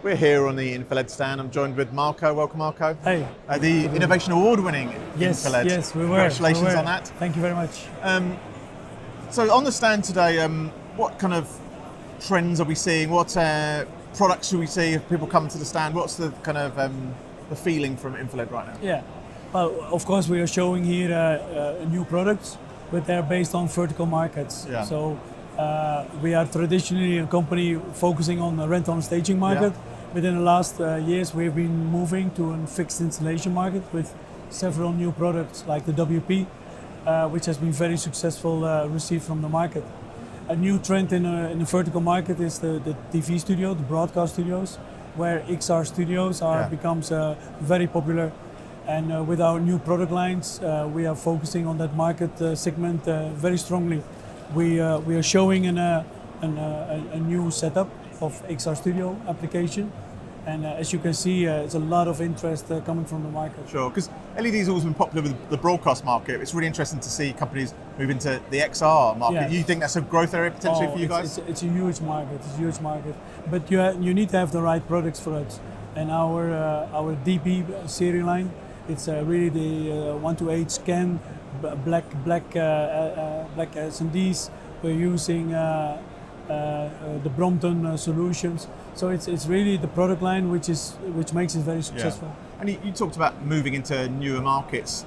We're here on the Infiled stand. I'm joined with Marco. Welcome, Marco. Hey. The Inavation Award Winning Infiled. Yes, we were. Congratulations on that. Thank you very much. So on the stand today, what kind of trends are we seeing? What products should we see if people come to the stand? What's the kind of the feeling from Infiled right now? Yeah. Well, of course, we are showing here new products, but they're based on vertical markets. Yeah. So we are traditionally a company focusing on the rental and staging market. Yeah. Within the last years, we've been moving to a fixed installation market with several new products like the WP, which has been very successful received from the market. A new trend in the vertical market is the TV studio, the broadcast studios, where XR studios becomes very popular. And with our new product lines, we are focusing on that market segment very strongly. We are showing a new setup of XR Studio application, and as you can see, there's a lot of interest coming from the market. Sure, because LED's always been popular with the broadcast market. It's really interesting to see companies move into the XR market. Yes. You think that's a growth area potentially for you guys? It's a huge market. It's a huge market, but you need to have the right products for it. And our DP series line, it's really the 1 to 8 scan, black SMDs. We're using the Brompton solutions. So it's really the product line which makes it very successful. Yeah. And you talked about moving into newer markets.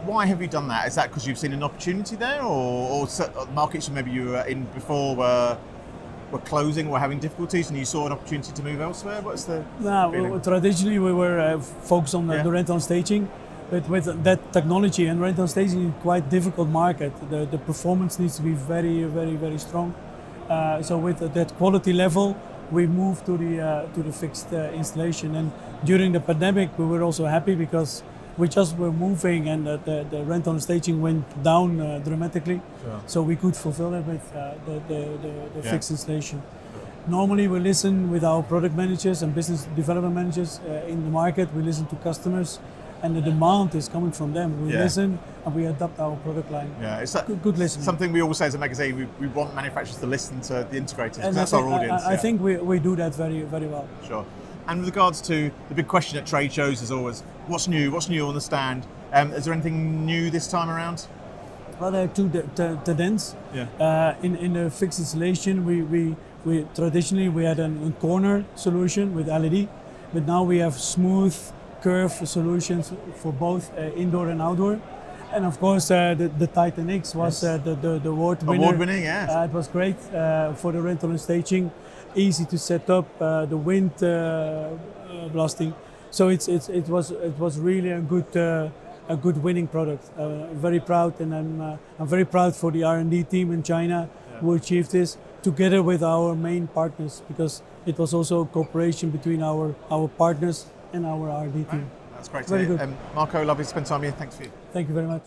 Why have you done that? Is that because you've seen an opportunity there, or markets maybe you were in before were closing, were having difficulties, and you saw an opportunity to move elsewhere? What's the feeling? Traditionally we were focused on the rental and staging, but with that technology and rental and staging is quite difficult market. The performance needs to be very, very, very strong. So with that quality level, we moved to the fixed installation. And during the pandemic, we were also happy because we just were moving, and the rental and staging went down dramatically. Sure. So we could fulfill it with the fixed installation. Sure. Normally, we listen with our product managers and business development managers in the market. We listen to customers, and the demand is coming from them. We listen and we adapt our product line. Yeah, it's good listening. Something we always say as a magazine. We want manufacturers to listen to the integrators, because that's our audience. I think we do that very, very well. Sure. And with regards to the big question at trade shows is always, what's new? What's new on the stand? Is there anything new this time around? Well, there are two tendencies. Yeah. In the fixed installation, we traditionally we had a corner solution with LED, but now we have smooth curve solutions for both indoor and outdoor. And of course, the Titan X was the award winner. Award winning, yeah. It was great for the rental and staging, easy to set up, the wind blasting. So it was really a good winning product. Very proud, and I'm very proud for the R&D team in China who achieved this together with our main partners, because it was also a cooperation between our partners and our R&D team. That's great. Very good. Marco, lovely to spend time here. Thanks for you. Thank you very much.